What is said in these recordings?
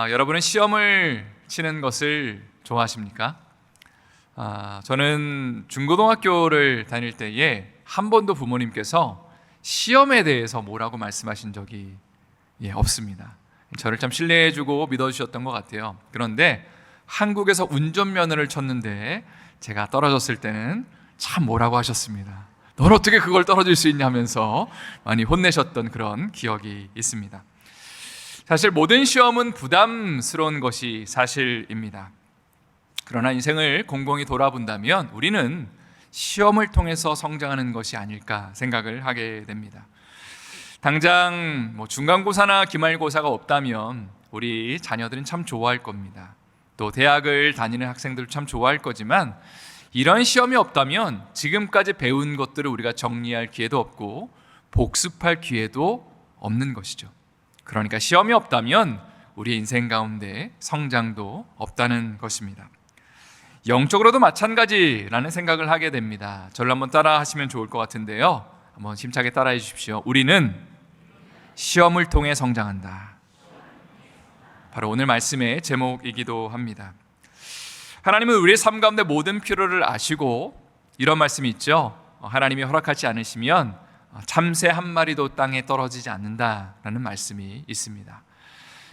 여러분은 시험을 치는 것을 좋아하십니까? 저는 중고등학교를 다닐 때에 한 번도 부모님께서 시험에 대해서 뭐라고 말씀하신 적이 없습니다. 저를 참 신뢰해주고 믿어주셨던 것 같아요. 그런데 한국에서 운전면허를 쳤는데 제가 떨어졌을 때는 참 뭐라고 하셨습니다. 넌 어떻게 그걸 떨어질 수 있냐 하면서 많이 혼내셨던 그런 기억이 있습니다. 사실 모든 시험은 부담스러운 것이 사실입니다. 그러나 인생을 곰곰이 돌아본다면 우리는 시험을 통해서 성장하는 것이 아닐까 생각을 하게 됩니다. 당장 중간고사나 기말고사가 없다면 우리 자녀들은 참 좋아할 겁니다. 또 대학을 다니는 학생들 참 좋아할 거지만 이런 시험이 없다면 지금까지 배운 것들을 우리가 정리할 기회도 없고 복습할 기회도 없는 것이죠. 그러니까 시험이 없다면 우리 인생 가운데 성장도 없다는 것입니다. 영적으로도 마찬가지라는 생각을 하게 됩니다. 저를 한번 따라 하시면 좋을 것 같은데요, 한번 힘차게 따라해 주십시오. 우리는 시험을 통해 성장한다. 바로 오늘 말씀의 제목이기도 합니다. 하나님은 우리의 삶 가운데 모든 필요를 아시고 이런 말씀이 있죠. 하나님이 허락하지 않으시면 참새 한 마리도 땅에 떨어지지 않는다라는 말씀이 있습니다.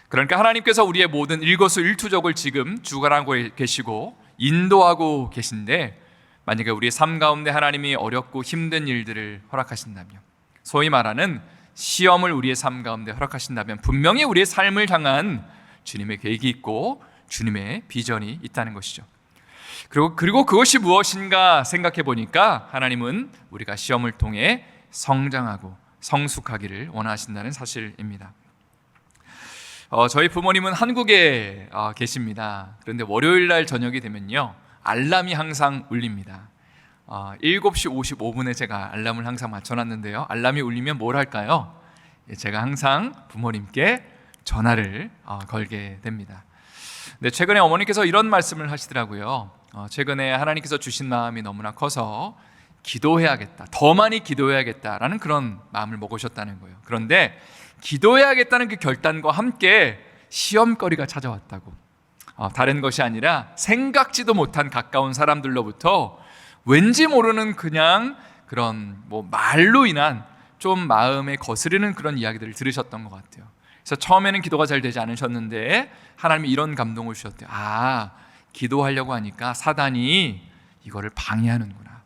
그러니까 하나님께서 우리의 모든 일거수일투족을 지금 주관하고 계시고 인도하고 계신데, 만약에 우리의 삶 가운데 하나님이 어렵고 힘든 일들을 허락하신다면, 소위 말하는 시험을 우리의 삶 가운데 허락하신다면 분명히 우리의 삶을 향한 주님의 계획이 있고 주님의 비전이 있다는 것이죠. 그리고 그것이 무엇인가 생각해 보니까 하나님은 우리가 시험을 통해 성장하고 성숙하기를 원하신다는 사실입니다. 저희 부모님은 한국에 계십니다. 그런데 월요일 날 저녁이 되면요, 알람이 항상 울립니다. 7시 55분에 제가 알람을 항상 맞춰놨는데요, 알람이 울리면 뭘 할까요? 제가 항상 부모님께 전화를 걸게 됩니다. 근데 최근에 어머니께서 이런 말씀을 하시더라고요. 최근에 하나님께서 주신 마음이 너무나 커서 기도해야겠다, 더 많이 기도해야겠다라는 그런 마음을 먹으셨다는 거예요. 그런데 기도해야겠다는 그 결단과 함께 시험거리가 찾아왔다고. 다른 것이 아니라 생각지도 못한 가까운 사람들로부터 왠지 모르는 그냥 그런 말로 인한 좀 마음에 거스르는 그런 이야기들을 들으셨던 것 같아요. 그래서 처음에는 기도가 잘 되지 않으셨는데 하나님이 이런 감동을 주셨대요. 기도하려고 하니까 사단이 이거를 방해하는구나.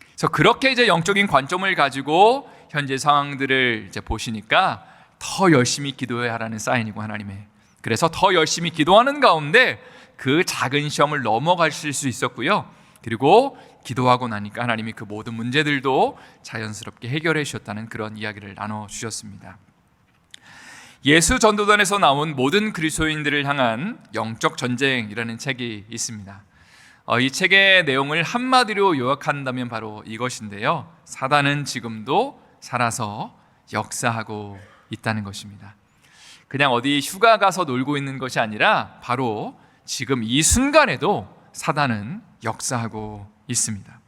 그래서 그렇게 이제 영적인 관점을 가지고 현재 상황들을 이제 보시니까 더 열심히 기도해야 하라는 사인이고, 하나님의. 그래서 더 열심히 기도하는 가운데 그 작은 시험을 넘어가실 수 있었고요. 그리고 기도하고 나니까 하나님이 그 모든 문제들도 자연스럽게 해결해 주셨다는 그런 이야기를 나눠주셨습니다. 예수 전도단에서 나온 모든 그리스도인들을 향한 영적 전쟁이라는 책이 있습니다. 이 책의 내용을 한마디로 요약한다면 바로 이것인데요, 사단은 지금도 살아서 역사하고 있다는 것입니다. 그냥 어디 휴가 가서 놀고 있는 것이 아니라 바로 지금 이 순간에도 사단은 역사하고 있습니다.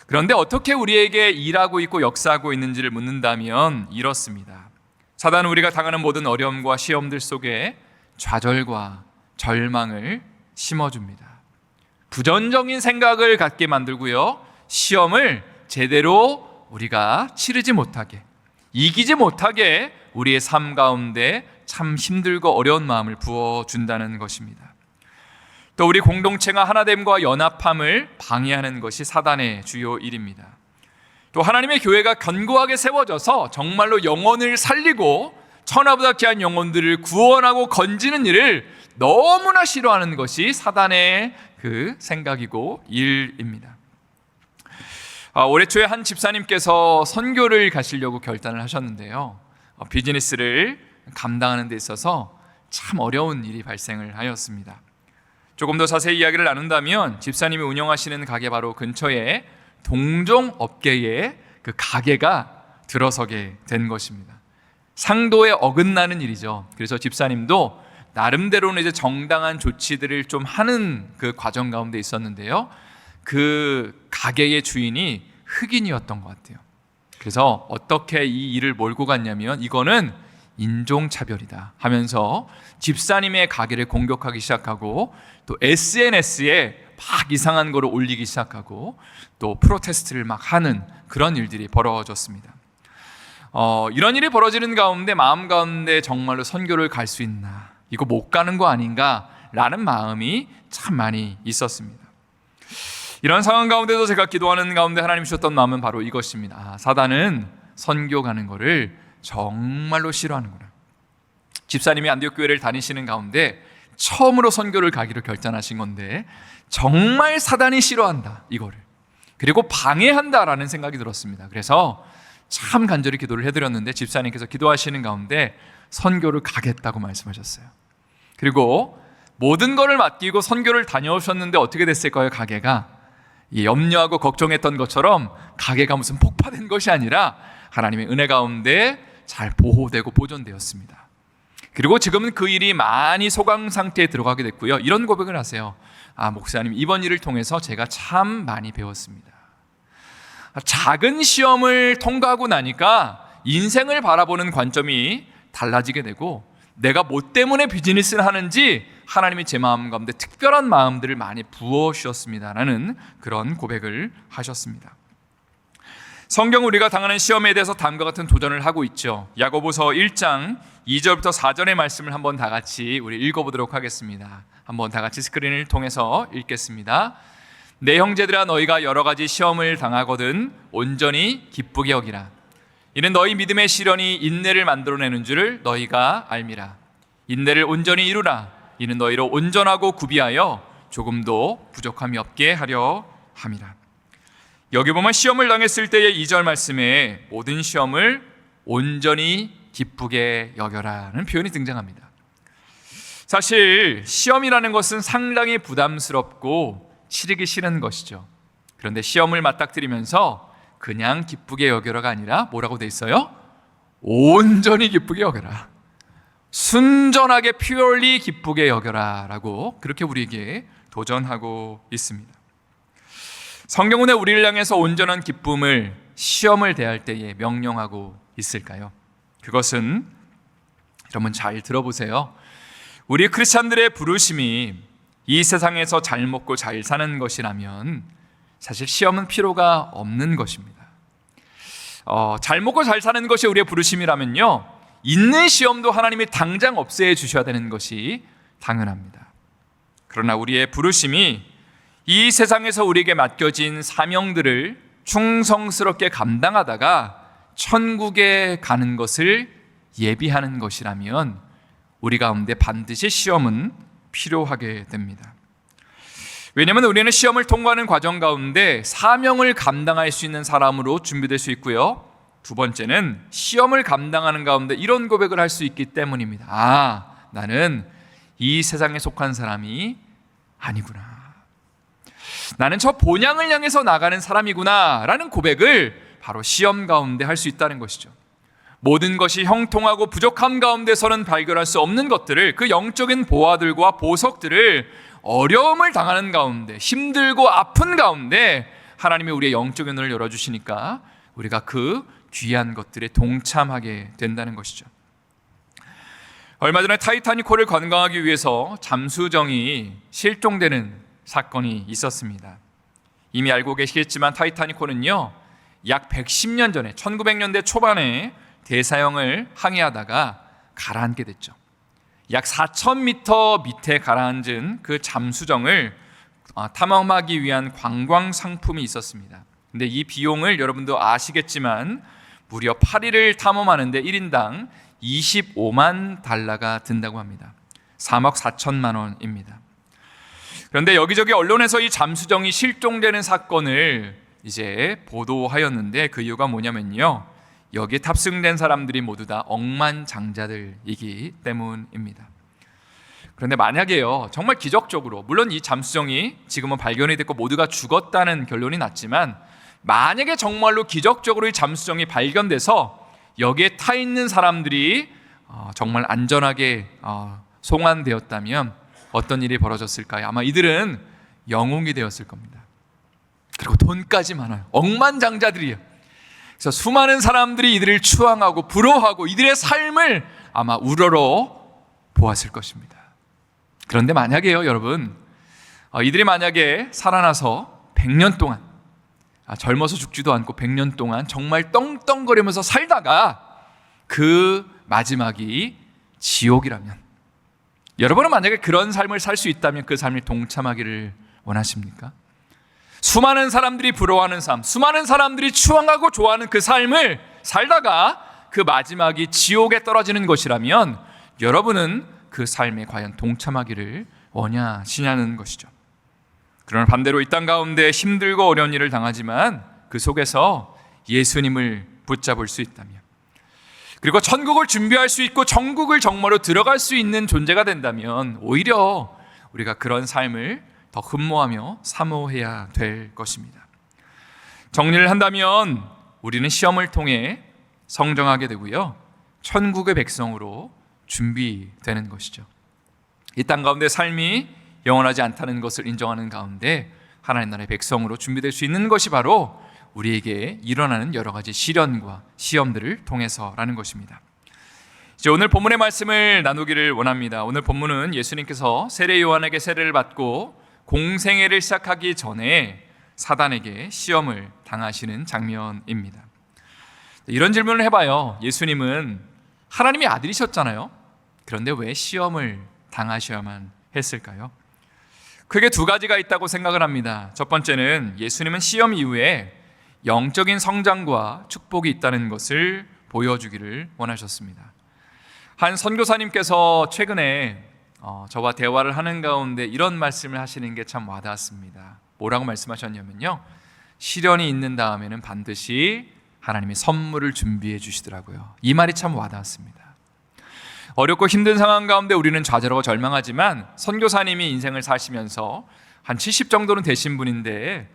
그런데 어떻게 우리에게 일하고 있고 역사하고 있는지를 묻는다면 이렇습니다. 사단은 우리가 당하는 모든 어려움과 시험들 속에 좌절과 절망을 심어줍니다. 부정적인 생각을 갖게 만들고요, 시험을 제대로 우리가 치르지 못하게, 이기지 못하게 우리의 삶 가운데 참 힘들고 어려운 마음을 부어준다는 것입니다. 또 우리 공동체가 하나됨과 연합함을 방해하는 것이 사단의 주요 일입니다. 또 하나님의 교회가 견고하게 세워져서 정말로 영혼을 살리고 천하보다 귀한 영혼들을 구원하고 건지는 일을 너무나 싫어하는 것이 사단의 그 생각이고 일입니다. 올해 초에 한 집사님께서 선교를 가시려고 결단을 하셨는데요, 비즈니스를 감당하는 데 있어서 참 어려운 일이 발생을 하였습니다. 조금 더 자세히 이야기를 나눈다면 집사님이 운영하시는 가게 바로 근처에 동종업계의 그 가게가 들어서게 된 것입니다. 상도에 어긋나는 일이죠. 그래서 집사님도 나름대로는 이제 정당한 조치들을 좀 하는 그 과정 가운데 있었는데요, 그 가게의 주인이 흑인이었던 것 같아요. 그래서 어떻게 이 일을 몰고 갔냐면 이거는 인종차별이다 하면서 집사님의 가게를 공격하기 시작하고 또 SNS에 막 이상한 거를 올리기 시작하고 또 프로테스트를 막 하는 그런 일들이 벌어졌습니다. 이런 일이 벌어지는 가운데 마음 가운데 정말로 선교를 갈 수 있나, 이거 못 가는 거 아닌가 라는 마음이 참 많이 있었습니다. 이런 상황 가운데도 제가 기도하는 가운데 하나님 주셨던 마음은 바로 이것입니다. 사단은 선교 가는 거를 정말로 싫어하는구나. 집사님이 안디옥 교회를 다니시는 가운데 처음으로 선교를 가기로 결단하신 건데 정말 사단이 싫어한다, 이거를. 그리고 방해한다라는 생각이 들었습니다. 그래서 참 간절히 기도를 해드렸는데 집사님께서 기도하시는 가운데 선교를 가겠다고 말씀하셨어요. 그리고 모든 것을 맡기고 선교를 다녀오셨는데 어떻게 됐을까요? 가게가 염려하고 걱정했던 것처럼 가게가 무슨 폭파된 것이 아니라 하나님의 은혜 가운데 잘 보호되고 보존되었습니다. 그리고 지금은 그 일이 많이 소강 상태에 들어가게 됐고요. 이런 고백을 하세요. 목사님, 이번 일을 통해서 제가 참 많이 배웠습니다. 작은 시험을 통과하고 나니까 인생을 바라보는 관점이 달라지게 되고 내가 뭐 때문에 비즈니스를 하는지 하나님이 제 마음 가운데 특별한 마음들을 많이 부어주셨습니다라는 그런 고백을 하셨습니다. 성경 우리가 당하는 시험에 대해서 다음과 같은 도전을 하고 있죠. 야고보서 1장 2절부터 4절의 말씀을 한번 다 같이 우리 읽어보도록 하겠습니다. 한번 다 같이 스크린을 통해서 읽겠습니다. 내 형제들아, 너희가 여러 가지 시험을 당하거든 온전히 기쁘게 여기라. 이는 너희 믿음의 시련이 인내를 만들어내는 줄을 너희가 알미라. 인내를 온전히 이루라. 이는 너희로 온전하고 구비하여 조금도 부족함이 없게 하려 함이라. 여기 보면 시험을 당했을 때의 2절 말씀에 모든 시험을 온전히 기쁘게 여겨라는 표현이 등장합니다. 사실 시험이라는 것은 상당히 부담스럽고 치르기 싫은 것이죠. 그런데 시험을 맞닥뜨리면서 그냥 기쁘게 여겨라가 아니라 뭐라고 돼 있어요? 온전히 기쁘게 여겨라. 순전하게 purely 기쁘게 여겨라 라고 그렇게 우리에게 도전하고 있습니다. 성경은 우리를 향해서 온전한 기쁨을 시험을 대할 때에 명령하고 있을까요? 그것은 여러분 잘 들어보세요. 우리 크리스찬들의 부르심이 이 세상에서 잘 먹고 잘 사는 것이라면 사실 시험은 필요가 없는 것입니다. 잘 먹고 잘 사는 것이 우리의 부르심이라면요, 있는 시험도 하나님이 당장 없애 주셔야 되는 것이 당연합니다. 그러나 우리의 부르심이 이 세상에서 우리에게 맡겨진 사명들을 충성스럽게 감당하다가 천국에 가는 것을 예비하는 것이라면 우리 가운데 반드시 시험은 필요하게 됩니다. 왜냐하면 우리는 시험을 통과하는 과정 가운데 사명을 감당할 수 있는 사람으로 준비될 수 있고요, 두 번째는 시험을 감당하는 가운데 이런 고백을 할 수 있기 때문입니다. 나는 이 세상에 속한 사람이 아니구나. 나는 저 본향을 향해서 나가는 사람이구나 라는 고백을 바로 시험 가운데 할 수 있다는 것이죠. 모든 것이 형통하고 부족함 가운데서는 발견할 수 없는 것들을, 그 영적인 보화들과 보석들을 어려움을 당하는 가운데, 힘들고 아픈 가운데 하나님이 우리의 영적인 눈을 열어주시니까 우리가 그 귀한 것들에 동참하게 된다는 것이죠. 얼마 전에 타이타닉호를 관광하기 위해서 잠수정이 실종되는 사건이 있었습니다. 이미 알고 계시겠지만 타이타닉호는요, 약 110년 전에 1900년대 초반에 대서양을 항해하다가 가라앉게 됐죠. 약 4,000m 밑에 가라앉은 그 잠수정을 탐험하기 위한 관광 상품이 있었습니다. 근데 이 비용을 여러분도 아시겠지만 무려 8일을 탐험하는데 1인당 25만 달러가 든다고 합니다. 3억 4천만 원입니다. 그런데 여기저기 언론에서 이 잠수정이 실종되는 사건을 이제 보도하였는데 그 이유가 뭐냐면요, 여기에 탑승된 사람들이 모두 다 억만장자들이기 때문입니다. 그런데 만약에요, 정말 기적적으로, 물론 이 잠수정이 지금은 발견이 됐고 모두가 죽었다는 결론이 났지만 만약에 정말로 기적적으로 이 잠수정이 발견돼서 여기에 타 있는 사람들이 정말 안전하게 송환되었다면 어떤 일이 벌어졌을까요? 아마 이들은 영웅이 되었을 겁니다. 그리고 돈까지 많아요. 억만장자들이에요. 그래서 수많은 사람들이 이들을 추앙하고 부러워하고 이들의 삶을 아마 우러러 보았을 것입니다. 그런데 만약에요, 여러분, 이들이 만약에 살아나서 100년 동안, 젊어서 죽지도 않고 100년 동안 정말 떵떵거리면서 살다가 그 마지막이 지옥이라면, 여러분은 만약에 그런 삶을 살 수 있다면 그 삶에 동참하기를 원하십니까? 수많은 사람들이 부러워하는 삶, 수많은 사람들이 추앙하고 좋아하는 그 삶을 살다가 그 마지막이 지옥에 떨어지는 것이라면 여러분은 그 삶에 과연 동참하기를 원하시냐는 것이죠. 그러나 반대로 이 땅 가운데 힘들고 어려운 일을 당하지만 그 속에서 예수님을 붙잡을 수 있다면, 그리고 천국을 준비할 수 있고 천국을 정말로 들어갈 수 있는 존재가 된다면 오히려 우리가 그런 삶을 더 흠모하며 사모해야 될 것입니다. 정리를 한다면 우리는 시험을 통해 성장하게 되고요, 천국의 백성으로 준비되는 것이죠. 이 땅 가운데 삶이 영원하지 않다는 것을 인정하는 가운데 하나님 나라의 백성으로 준비될 수 있는 것이 바로 우리에게 일어나는 여러 가지 시련과 시험들을 통해서라는 것입니다. 이제 오늘 본문의 말씀을 나누기를 원합니다. 오늘 본문은 예수님께서 세례 요한에게 세례를 받고 공생애를 시작하기 전에 사단에게 시험을 당하시는 장면입니다. 이런 질문을 해봐요. 예수님은 하나님의 아들이셨잖아요. 그런데 왜 시험을 당하셔야만 했을까요? 크게 두 가지가 있다고 생각을 합니다. 첫 번째는 예수님은 시험 이후에 영적인 성장과 축복이 있다는 것을 보여주기를 원하셨습니다. 한 선교사님께서 최근에 저와 대화를 하는 가운데 이런 말씀을 하시는 게 참 와닿았습니다. 뭐라고 말씀하셨냐면요, 시련이 있는 다음에는 반드시 하나님이 선물을 준비해 주시더라고요. 이 말이 참 와닿았습니다. 어렵고 힘든 상황 가운데 우리는 좌절하고 절망하지만 선교사님이 인생을 사시면서 한 70 정도는 되신 분인데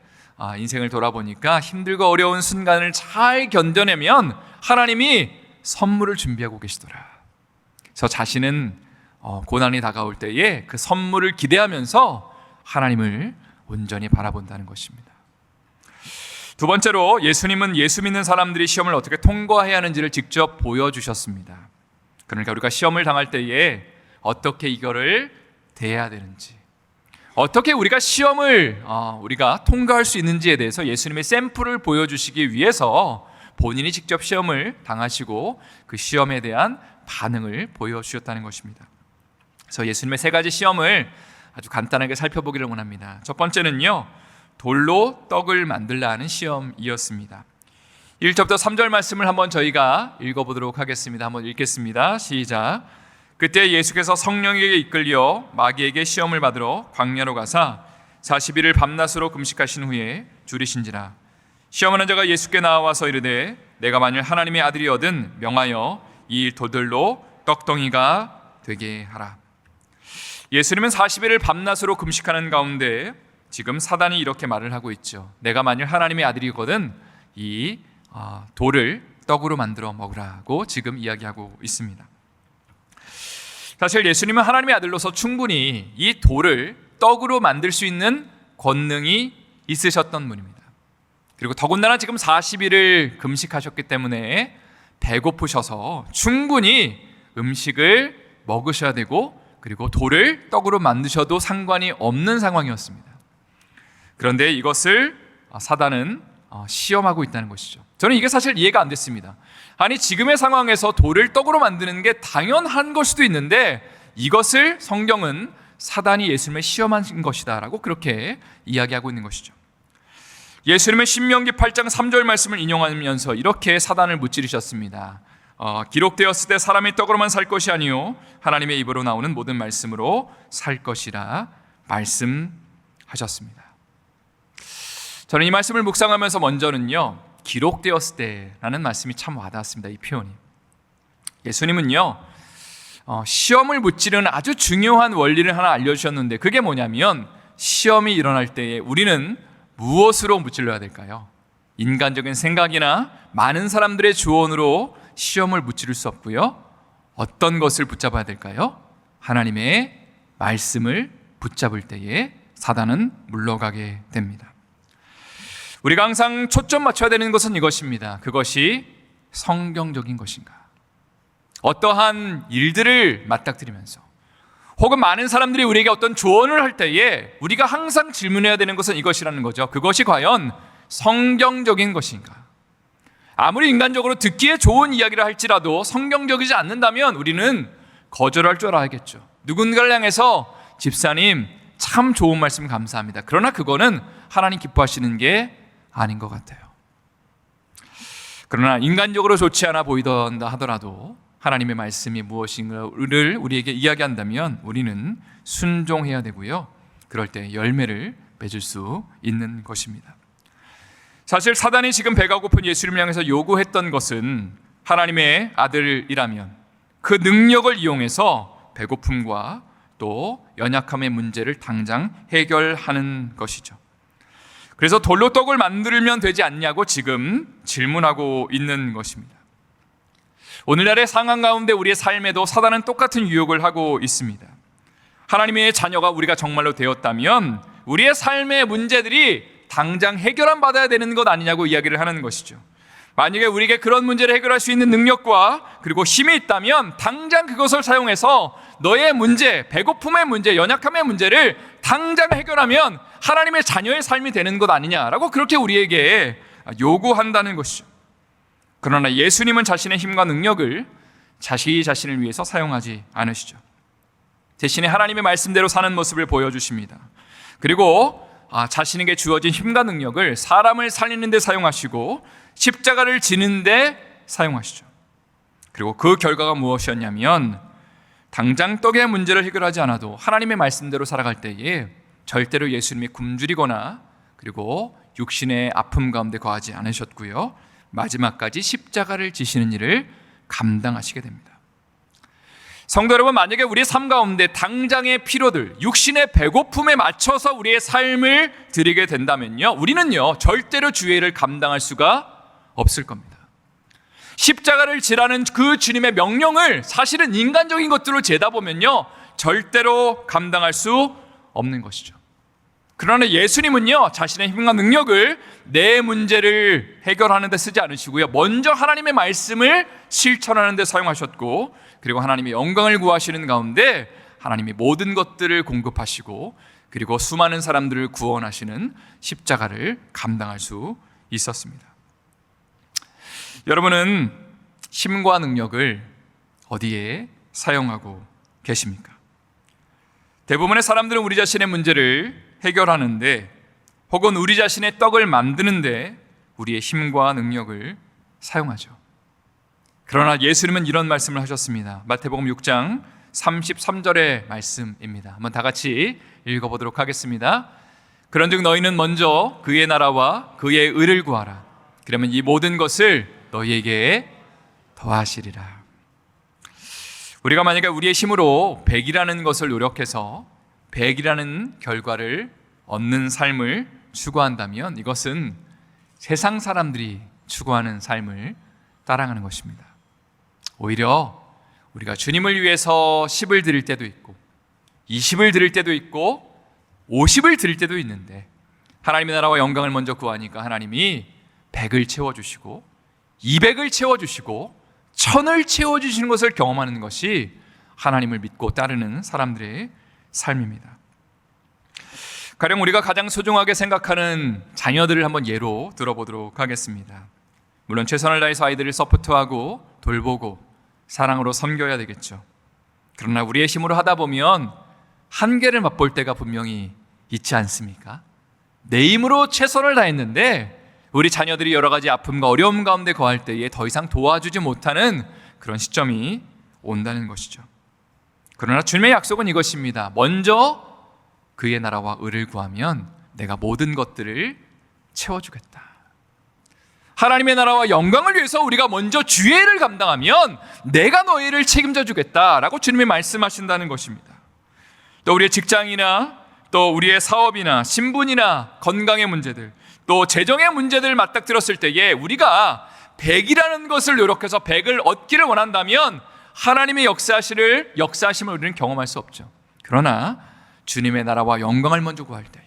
인생을 돌아보니까 힘들고 어려운 순간을 잘 견뎌내면 하나님이 선물을 준비하고 계시더라. 그래서 자신은 고난이 다가올 때에 그 선물을 기대하면서 하나님을 온전히 바라본다는 것입니다. 두 번째로 예수님은 예수 믿는 사람들이 시험을 어떻게 통과해야 하는지를 직접 보여주셨습니다. 그러니까 우리가 시험을 당할 때에 어떻게 이거를 대해야 되는지, 어떻게 우리가 시험을 우리가 통과할 수 있는지에 대해서 예수님의 샘플을 보여주시기 위해서 본인이 직접 시험을 당하시고 그 시험에 대한 반응을 보여주셨다는 것입니다. 그래서 예수님의 세 가지 시험을 아주 간단하게 살펴보기를 원합니다. 첫 번째는요, 돌로 떡을 만들라 하는 시험이었습니다. 1절부터 3절 말씀을 한번 저희가 읽어보도록 하겠습니다. 한번 읽겠습니다. 시작. 그때 예수께서 성령에게 이끌려 마귀에게 시험을 받으러 광야로 가사 40일을 밤낮으로 금식하신 후에 줄이신지라. 시험하는 자가 예수께 나와서 이르되 내가 만일 하나님의 아들이거든 명하여 이 돌들로 떡덩이가 되게 하라. 예수님은 40일을 밤낮으로 금식하는 가운데 지금 사단이 이렇게 말을 하고 있죠. 내가 만일 하나님의 아들이거든 이 돌을 떡으로 만들어 먹으라고 지금 이야기하고 있습니다. 사실 예수님은 하나님의 아들로서 충분히 이 돌을 떡으로 만들 수 있는 권능이 있으셨던 분입니다. 그리고 더군다나 지금 40일을 금식하셨기 때문에 배고프셔서 충분히 음식을 먹으셔야 되고 그리고 돌을 떡으로 만드셔도 상관이 없는 상황이었습니다. 그런데 이것을 사단은 시험하고 있다는 것이죠. 저는 이게 사실 이해가 안 됐습니다. 아니, 지금의 상황에서 돌을 떡으로 만드는 게 당연한 걸 수도 있는데 이것을 성경은 사단이 예수님을 시험한 것이다 라고 그렇게 이야기하고 있는 것이죠. 예수님의 신명기 8장 3절 말씀을 인용하면서 이렇게 사단을 무찌르셨습니다. 기록되었을 때 사람이 떡으로만 살 것이 아니요 하나님의 입으로 나오는 모든 말씀으로 살 것이라 말씀하셨습니다. 저는 이 말씀을 묵상하면서 먼저는요, 기록되었을 때라는 말씀이 참 와닿았습니다. 이 표현이. 예수님은요, 시험을 무찌르는 아주 중요한 원리를 하나 알려주셨는데 그게 뭐냐면 시험이 일어날 때에 우리는 무엇으로 무찔러야 될까요? 인간적인 생각이나 많은 사람들의 조언으로 시험을 무찌를 수 없고요. 어떤 것을 붙잡아야 될까요? 하나님의 말씀을 붙잡을 때에 사단은 물러가게 됩니다. 우리가 항상 초점 맞춰야 되는 것은 이것입니다. 그것이 성경적인 것인가? 어떠한 일들을 맞닥뜨리면서 혹은 많은 사람들이 우리에게 어떤 조언을 할 때에 우리가 항상 질문해야 되는 것은 이것이라는 거죠. 그것이 과연 성경적인 것인가? 아무리 인간적으로 듣기에 좋은 이야기를 할지라도 성경적이지 않는다면 우리는 거절할 줄 알아야겠죠. 누군가를 향해서 집사님 참 좋은 말씀 감사합니다. 그러나 그거는 하나님 기뻐하시는 게 아닌 것 같아요. 그러나 인간적으로 좋지 않아 보이던다 하더라도 하나님의 말씀이 무엇인가를 우리에게 이야기한다면 우리는 순종해야 되고요. 그럴 때 열매를 맺을 수 있는 것입니다. 사실 사단이 지금 배가 고픈 예수님을 향해서 요구했던 것은 하나님의 아들이라면 그 능력을 이용해서 배고픔과 또 연약함의 문제를 당장 해결하는 것이죠. 그래서 돌로 떡을 만들면 되지 않냐고 지금 질문하고 있는 것입니다. 오늘날의 상황 가운데 우리의 삶에도 사단은 똑같은 유혹을 하고 있습니다. 하나님의 자녀가 우리가 정말로 되었다면 우리의 삶의 문제들이 당장 해결안 받아야 되는 것 아니냐고 이야기를 하는 것이죠. 만약에 우리에게 그런 문제를 해결할 수 있는 능력과 그리고 힘이 있다면 당장 그것을 사용해서 너의 문제, 배고픔의 문제, 연약함의 문제를 당장 해결하면 하나님의 자녀의 삶이 되는 것 아니냐라고 그렇게 우리에게 요구한다는 것이죠. 그러나 예수님은 자신의 힘과 능력을 자신을 위해서 사용하지 않으시죠. 대신에 하나님의 말씀대로 사는 모습을 보여주십니다. 그리고 자신에게 주어진 힘과 능력을 사람을 살리는 데 사용하시고 십자가를 지는 데 사용하시죠. 그리고 그 결과가 무엇이었냐면 당장 떡의 문제를 해결하지 않아도 하나님의 말씀대로 살아갈 때에 절대로 예수님이 굶주리거나 그리고 육신의 아픔 가운데 거하지 않으셨고요. 마지막까지 십자가를 지시는 일을 감당하시게 됩니다. 성도 여러분, 만약에 우리의 삶 가운데 당장의 필요들, 육신의 배고픔에 맞춰서 우리의 삶을 드리게 된다면요, 우리는요 절대로 주의 일을 감당할 수가 없을 겁니다. 십자가를 지라는 그 주님의 명령을 사실은 인간적인 것들로 재다 보면요 절대로 감당할 수 없는 것이죠. 그러나 예수님은요 자신의 힘과 능력을 내 문제를 해결하는 데 쓰지 않으시고요, 먼저 하나님의 말씀을 실천하는 데 사용하셨고, 그리고 하나님의 영광을 구하시는 가운데 하나님이 모든 것들을 공급하시고, 그리고 수많은 사람들을 구원하시는 십자가를 감당할 수 있었습니다. 여러분은 힘과 능력을 어디에 사용하고 계십니까? 대부분의 사람들은 우리 자신의 문제를 해결하는데 혹은 우리 자신의 떡을 만드는데 우리의 힘과 능력을 사용하죠. 그러나 예수님은 이런 말씀을 하셨습니다. 마태복음 6장 33절의 말씀입니다. 한번 다 같이 읽어보도록 하겠습니다. 그런즉 너희는 먼저 그의 나라와 그의 의를 구하라. 그러면 이 모든 것을 너희에게 더하시리라. 우리가 만약에 우리의 힘으로 100이라는 것을 노력해서 100이라는 결과를 얻는 삶을 추구한다면 이것은 세상 사람들이 추구하는 삶을 따라가는 것입니다. 오히려 우리가 주님을 위해서 10을 드릴 때도 있고 20을 드릴 때도 있고 50을 드릴 때도 있는데 하나님의 나라와 영광을 먼저 구하니까 하나님이 100을 채워주시고 200을 채워주시고 1000을 채워주시는 것을 경험하는 것이 하나님을 믿고 따르는 사람들의 삶입니다. 가령 우리가 가장 소중하게 생각하는 자녀들을 한번 예로 들어보도록 하겠습니다. 물론 최선을 다해서 아이들을 서포트하고 돌보고 사랑으로 섬겨야 되겠죠. 그러나 우리의 힘으로 하다 보면 한계를 맛볼 때가 분명히 있지 않습니까? 내 힘으로 최선을 다했는데 우리 자녀들이 여러 가지 아픔과 어려움 가운데 거할 때에 더 이상 도와주지 못하는 그런 시점이 온다는 것이죠. 그러나 주님의 약속은 이것입니다. 먼저 그의 나라와 의를 구하면 내가 모든 것들을 채워주겠다. 하나님의 나라와 영광을 위해서 우리가 먼저 주의 일을 감당하면 내가 너희를 책임져 주겠다라고 주님이 말씀하신다는 것입니다. 또 우리의 직장이나 또 우리의 사업이나 신분이나 건강의 문제들, 또 재정의 문제들을 맞닥뜨렸을 때에 우리가 100이라는 것을 노력해서 100을 얻기를 원한다면 하나님의 역사하심을 우리는 경험할 수 없죠. 그러나 주님의 나라와 영광을 먼저 구할 때에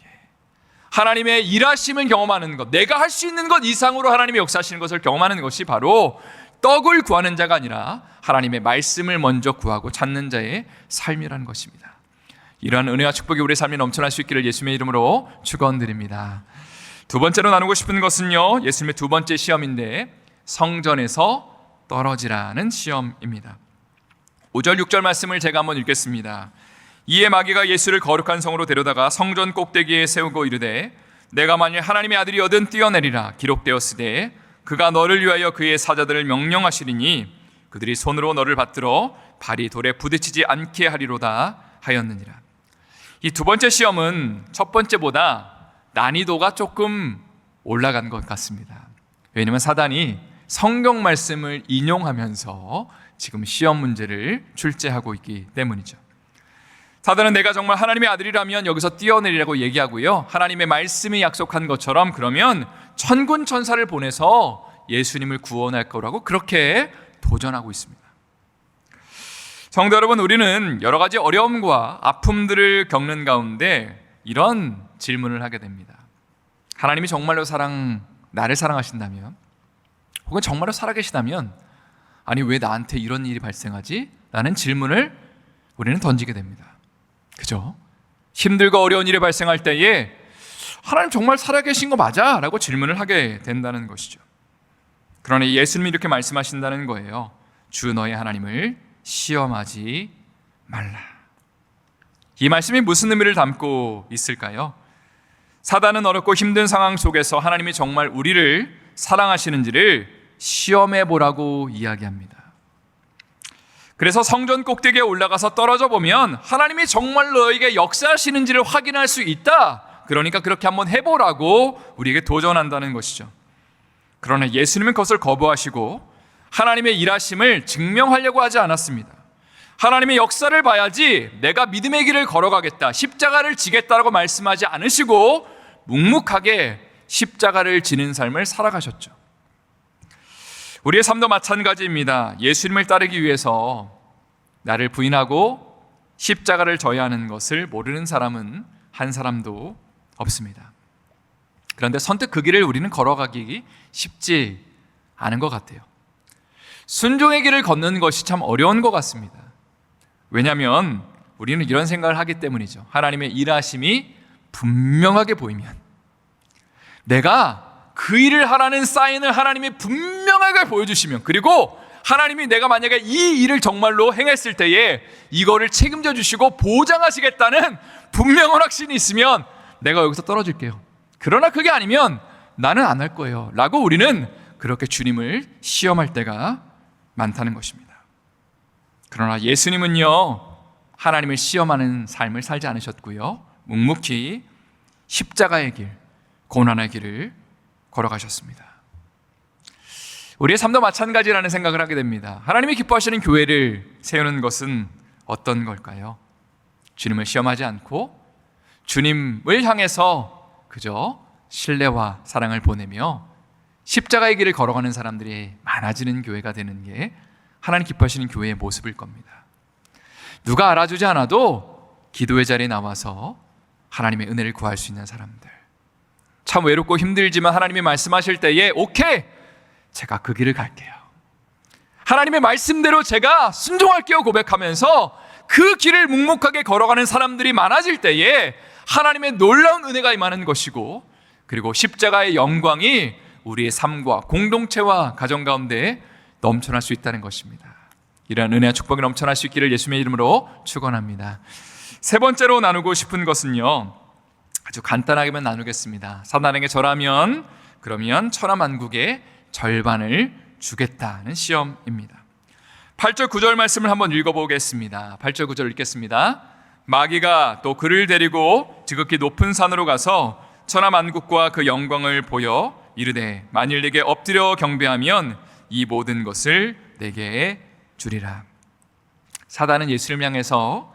하나님의 일하심을 경험하는 것, 내가 할 수 있는 것 이상으로 하나님의 역사하시는 것을 경험하는 것이 바로 떡을 구하는 자가 아니라 하나님의 말씀을 먼저 구하고 찾는 자의 삶이라는 것입니다. 이러한 은혜와 축복이 우리의 삶에 넘쳐날 수 있기를 예수님의 이름으로 축원드립니다. 두 번째로 나누고 싶은 것은요, 예수님의 두 번째 시험인데 성전에서 떨어지라는 시험입니다. 5절 6절 말씀을 제가 한번 읽겠습니다. 이에 마귀가 예수를 거룩한 성으로 데려다가 성전 꼭대기에 세우고 이르되 내가 만일 하나님의 아들이거든 뛰어내리라 기록되었으되 그가 너를 위하여 그의 사자들을 명령하시리니 그들이 손으로 너를 받들어 발이 돌에 부딪히지 않게 하리로다 하였느니라. 이 두 번째 시험은 첫 번째보다 난이도가 조금 올라간 것 같습니다. 왜냐하면 사단이 성경 말씀을 인용하면서 지금 시험 문제를 출제하고 있기 때문이죠. 사단은 내가 정말 하나님의 아들이라면 여기서 뛰어내리라고 얘기하고요, 하나님의 말씀이 약속한 것처럼 그러면 천군 천사를 보내서 예수님을 구원할 거라고 그렇게 도전하고 있습니다. 성도 여러분, 우리는 여러 가지 어려움과 아픔들을 겪는 가운데 이런 질문을 하게 됩니다. 하나님이 정말로 나를 사랑하신다면, 혹은 정말로 살아계시다면 아니 왜 나한테 이런 일이 발생하지? 라는 질문을 우리는 던지게 됩니다. 그죠? 힘들고 어려운 일이 발생할 때에 하나님 정말 살아계신 거 맞아? 라고 질문을 하게 된다는 것이죠. 그러나 예수님이 이렇게 말씀하신다는 거예요. 주 너의 하나님을 시험하지 말라. 이 말씀이 무슨 의미를 담고 있을까요? 사단은 어렵고 힘든 상황 속에서 하나님이 정말 우리를 사랑하시는지를 시험해 보라고 이야기합니다. 그래서 성전 꼭대기에 올라가서 떨어져 보면 하나님이 정말 너에게 역사하시는지를 확인할 수 있다. 그러니까 그렇게 한번 해보라고 우리에게 도전한다는 것이죠. 그러나 예수님은 그것을 거부하시고 하나님의 일하심을 증명하려고 하지 않았습니다. 하나님의 역사를 봐야지 내가 믿음의 길을 걸어가겠다, 십자가를 지겠다라고 말씀하지 않으시고 묵묵하게 십자가를 지는 삶을 살아가셨죠. 우리의 삶도 마찬가지입니다. 예수님을 따르기 위해서 나를 부인하고 십자가를 져야 하는 것을 모르는 사람은 한 사람도 없습니다. 그런데 선뜻 그 길을 우리는 걸어가기 쉽지 않은 것 같아요. 순종의 길을 걷는 것이 참 어려운 것 같습니다. 왜냐하면 우리는 이런 생각을 하기 때문이죠. 하나님의 일하심이 분명하게 보이면, 내가 그 일을 하라는 사인을 하나님이 분명하게 보여주시면, 그리고 하나님이 내가 만약에 이 일을 정말로 행했을 때에 이거를 책임져 주시고 보장하시겠다는 분명한 확신이 있으면 내가 여기서 떨어질게요. 그러나 그게 아니면 나는 안 할 거예요 라고 우리는 그렇게 주님을 시험할 때가 많다는 것입니다. 그러나 예수님은요, 하나님을 시험하는 삶을 살지 않으셨고요, 묵묵히 십자가의 길, 고난의 길을 걸어가셨습니다. 우리의 삶도 마찬가지라는 생각을 하게 됩니다. 하나님이 기뻐하시는 교회를 세우는 것은 어떤 걸까요? 주님을 시험하지 않고 주님을 향해서 그저 신뢰와 사랑을 보내며 십자가의 길을 걸어가는 사람들이 많아지는 교회가 되는 게 하나님 기뻐하시는 교회의 모습일 겁니다. 누가 알아주지 않아도 기도의 자리에 나와서 하나님의 은혜를 구할 수 있는 사람들, 참 외롭고 힘들지만 하나님이 말씀하실 때에 오케이, 제가 그 길을 갈게요, 하나님의 말씀대로 제가 순종할게요 고백하면서 그 길을 묵묵하게 걸어가는 사람들이 많아질 때에 하나님의 놀라운 은혜가 임하는 것이고, 그리고 십자가의 영광이 우리의 삶과 공동체와 가정 가운데 넘쳐날 수 있다는 것입니다. 이러한 은혜와 축복이 넘쳐날 수 있기를 예수님의 이름으로 축원합니다. 세 번째로 나누고 싶은 것은요, 아주 간단하게만 나누겠습니다. 사단에게 절하면 그러면 천하만국의 절반을 주겠다는 시험입니다. 8절 9절 말씀을 한번 읽어보겠습니다. 8절 9절 읽겠습니다. 마귀가 또 그를 데리고 지극히 높은 산으로 가서 천하만국과 그 영광을 보여 이르되 만일 내게 엎드려 경배하면 이 모든 것을 내게 주리라. 사단은 예수를 향해서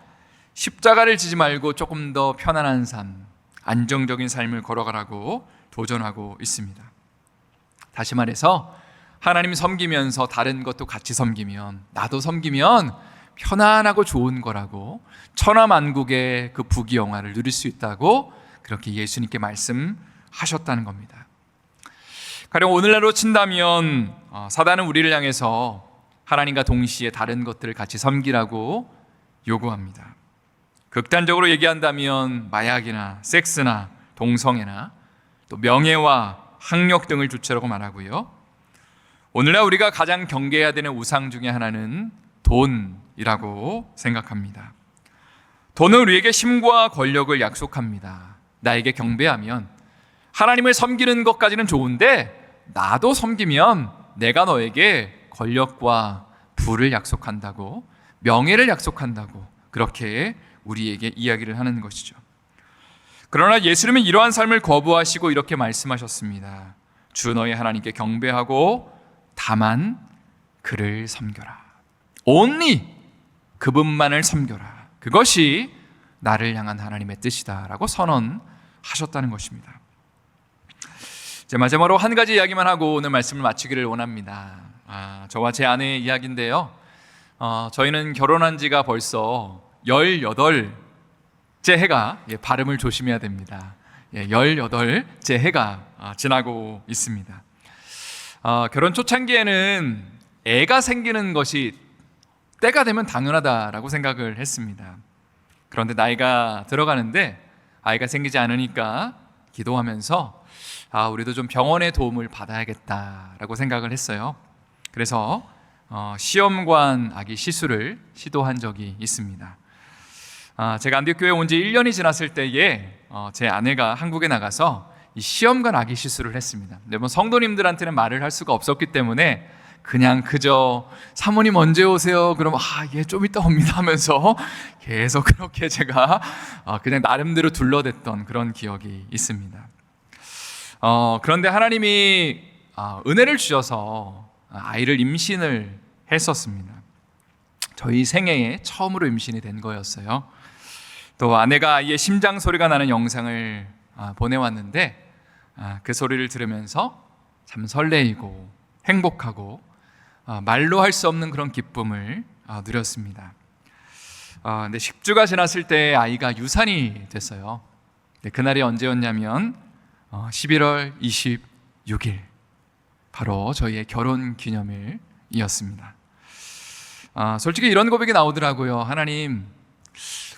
십자가를 지지 말고 조금 더 편안한 삶, 안정적인 삶을 걸어가라고 도전하고 있습니다. 다시 말해서 하나님 섬기면서 다른 것도 같이 섬기면, 나도 섬기면 편안하고 좋은 거라고, 천하만국의 그 부귀영화를 누릴 수 있다고 그렇게 예수님께 말씀하셨다는 겁니다. 가령 오늘날로 친다면 사단은 우리를 향해서 하나님과 동시에 다른 것들을 같이 섬기라고 요구합니다. 극단적으로 얘기한다면 마약이나 섹스나 동성애나 또 명예와 학력 등을 주체라고 말하고요. 오늘날 우리가 가장 경계해야 되는 우상 중에 하나는 돈이라고 생각합니다. 돈은 우리에게 힘과 권력을 약속합니다. 나에게 경배하면 하나님을 섬기는 것까지는 좋은데 나도 섬기면 내가 너에게 권력과 부를 약속한다고, 명예를 약속한다고 그렇게 우리에게 이야기를 하는 것이죠. 그러나 예수님은 이러한 삶을 거부하시고 이렇게 말씀하셨습니다. 주 너희 하나님께 경배하고 다만 그를 섬겨라. only 그분만을 섬겨라. 그것이 나를 향한 하나님의 뜻이다라고 선언하셨다는 것입니다. 이제 마지막으로 한 가지 이야기만 하고 오늘 말씀을 마치기를 원합니다. 저와 제 아내의 이야기인데요. 저희는 결혼한 지가 벌써 18째 해가, 발음을 조심해야 됩니다. 18째 해가 지나고 있습니다. 결혼 초창기에는 애가 생기는 것이 때가 되면 당연하다라고 생각을 했습니다. 그런데 나이가 들어가는데 아이가 생기지 않으니까 기도하면서 우리도 좀 병원의 도움을 받아야겠다라고 생각을 했어요. 그래서 시험관 아기 시술을 시도한 적이 있습니다. 제가 안디옥교회에 온 지 1년이 지났을 때에 제 아내가 한국에 나가서 이 시험관 아기 시술을 했습니다. 근데 뭐 성도님들한테는 말을 할 수가 없었기 때문에 그저 사모님 언제 오세요? 그럼 예, 좀 이따 옵니다 하면서 계속 그렇게 제가 그냥 나름대로 둘러댔던 그런 기억이 있습니다. 그런데 하나님이 은혜를 주셔서 아이를 임신을 했었습니다. 저희 생애에 처음으로 임신이 된 거였어요. 또 아내가 아이의 심장 소리가 나는 영상을 보내왔는데 그 소리를 들으면서 참 설레이고 행복하고 말로 할 수 없는 그런 기쁨을 누렸습니다. 근데 10주가 지났을 때 아이가 유산이 됐어요. 그날이 언제였냐면 11월 26일 바로 저희의 결혼 기념일이었습니다. 솔직히 이런 고백이 나오더라고요. 하나님,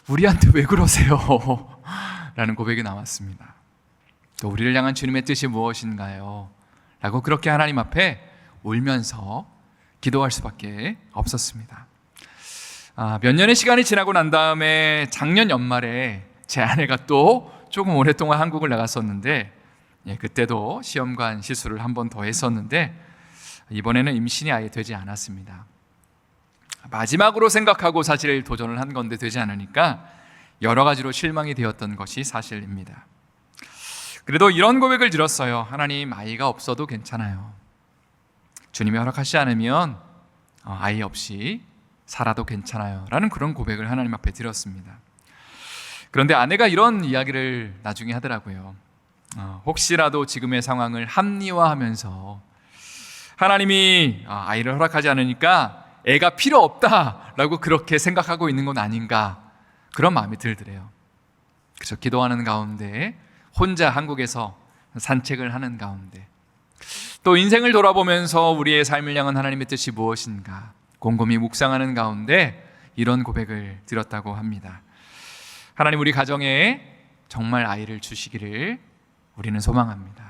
우리한테 왜 그러세요? 라는 고백이 나왔습니다. 또 우리를 향한 주님의 뜻이 무엇인가요? 라고 그렇게 하나님 앞에 울면서 기도할 수밖에 없었습니다. 몇 년의 시간이 지나고 난 다음에 작년 연말에 제 아내가 또 조금 오랫동안 한국을 나갔었는데 그때도 시험관 시술을 한 번 더 했었는데 이번에는 임신이 아예 되지 않았습니다. 마지막으로 생각하고 사실 도전을 한 건데 되지 않으니까 여러 가지로 실망이 되었던 것이 사실입니다. 그래도 이런 고백을 드렸어요. 하나님, 아이가 없어도 괜찮아요. 주님이 허락하시지 않으면 아이 없이 살아도 괜찮아요 라는 그런 고백을 하나님 앞에 드렸습니다. 그런데 아내가 이런 이야기를 나중에 하더라고요. 혹시라도 지금의 상황을 합리화하면서 하나님이 아이를 허락하지 않으니까 애가 필요 없다라고 그렇게 생각하고 있는 건 아닌가, 그런 마음이 들더래요. 그래서 기도하는 가운데 혼자 한국에서 산책을 하는 가운데 또 인생을 돌아보면서 우리의 삶을 향한 하나님의 뜻이 무엇인가 곰곰이 묵상하는 가운데 이런 고백을 드렸다고 합니다. 하나님, 우리 가정에 정말 아이를 주시기를 우리는 소망합니다.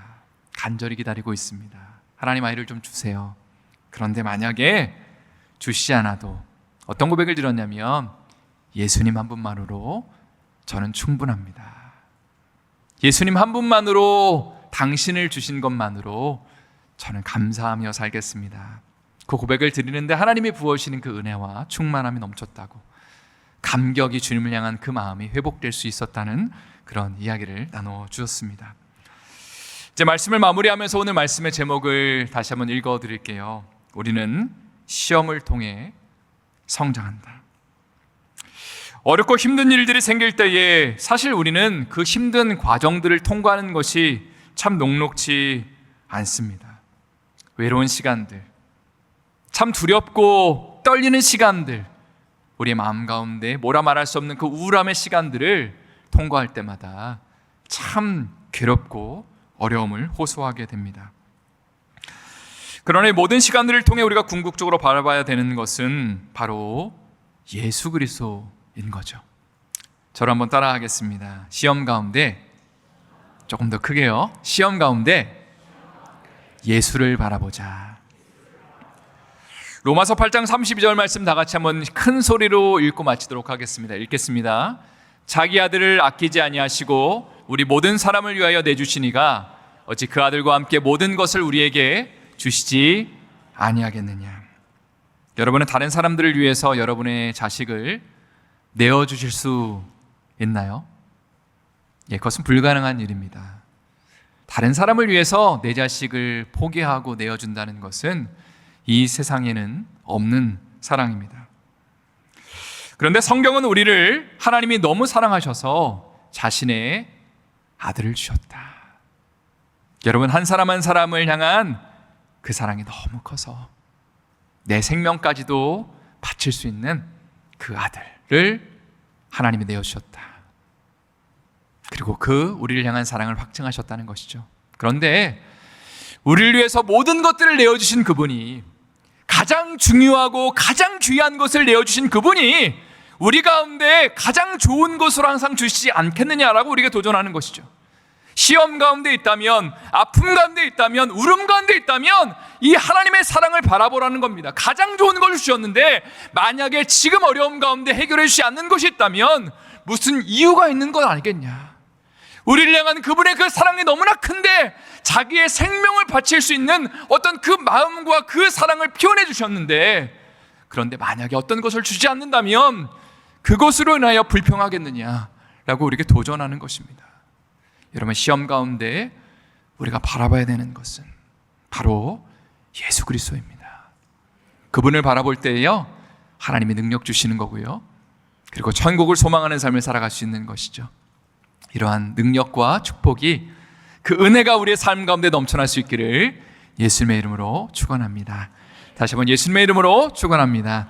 간절히 기다리고 있습니다. 하나님, 아이를 좀 주세요. 그런데 만약에 주시지 않아도 어떤 고백을 드렸냐면 예수님 한 분만으로 저는 충분합니다. 예수님 한 분만으로, 당신을 주신 것만으로 저는 감사하며 살겠습니다. 그 고백을 드리는데 하나님이 부어주시는 그 은혜와 충만함이 넘쳤다고, 감격이 주님을 향한 그 마음이 회복될 수 있었다는 그런 이야기를 나눠 주셨습니다. 이제 말씀을 마무리하면서 오늘 말씀의 제목을 다시 한번 읽어 드릴게요. 우리는 시험을 통해 성장한다. 어렵고 힘든 일들이 생길 때에 사실 우리는 그 힘든 과정들을 통과하는 것이 참 녹록지 않습니다. 외로운 시간들, 참 두렵고 떨리는 시간들, 우리의 마음 가운데 뭐라 말할 수 없는 그 우울함의 시간들을 통과할 때마다 참 괴롭고 어려움을 호소하게 됩니다. 그러나 이 모든 시간들을 통해 우리가 궁극적으로 바라봐야 되는 것은 바로 예수 그리스도인 거죠. 저를 한번 따라하겠습니다. 시험 가운데, 조금 더 크게요. 시험 가운데 예수를 바라보자. 로마서 8장 32절 말씀 다 같이 한번 큰 소리로 읽고 마치도록 하겠습니다. 읽겠습니다. 자기 아들을 아끼지 아니하시고 우리 모든 사람을 위하여 내주시니가 어찌 그 아들과 함께 모든 것을 우리에게 주시지 아니하겠느냐. 여러분은 다른 사람들을 위해서 여러분의 자식을 내어주실 수 있나요? 예, 그것은 불가능한 일입니다. 다른 사람을 위해서 내 자식을 포기하고 내어준다는 것은 이 세상에는 없는 사랑입니다. 그런데 성경은 우리를 하나님이 너무 사랑하셔서 자신의 아들을 주셨다. 여러분, 한 사람 한 사람을 향한 그 사랑이 너무 커서 내 생명까지도 바칠 수 있는 그 아들을 하나님이 내어주셨다. 그리고 그 우리를 향한 사랑을 확증하셨다는 것이죠. 그런데 우리를 위해서 모든 것들을 내어주신 그분이, 가장 중요하고 가장 귀한 것을 내어주신 그분이 우리 가운데 가장 좋은 것으로 항상 주시지 않겠느냐라고 우리가 도전하는 것이죠. 시험 가운데 있다면, 아픔 가운데 있다면, 울음 가운데 있다면 이 하나님의 사랑을 바라보라는 겁니다. 가장 좋은 것을 주셨는데 만약에 지금 어려움 가운데 해결해 주지 않는 것이 있다면 무슨 이유가 있는 것 아니겠냐. 우리를 향한 그분의 그 사랑이 너무나 큰데 자기의 생명을 바칠 수 있는 어떤 그 마음과 그 사랑을 표현해 주셨는데, 그런데 만약에 어떤 것을 주지 않는다면 그것으로 인하여 불평하겠느냐라고 우리에게 도전하는 것입니다. 여러분, 시험 가운데 우리가 바라봐야 되는 것은 바로 예수 그리스도입니다. 그분을 바라볼 때에요, 하나님이 능력 주시는 거고요, 그리고 천국을 소망하는 삶을 살아갈 수 있는 것이죠. 이러한 능력과 축복이, 그 은혜가 우리의 삶 가운데 넘쳐날 수 있기를 예수님의 이름으로 축원합니다. 다시 한번 예수님의 이름으로 축원합니다.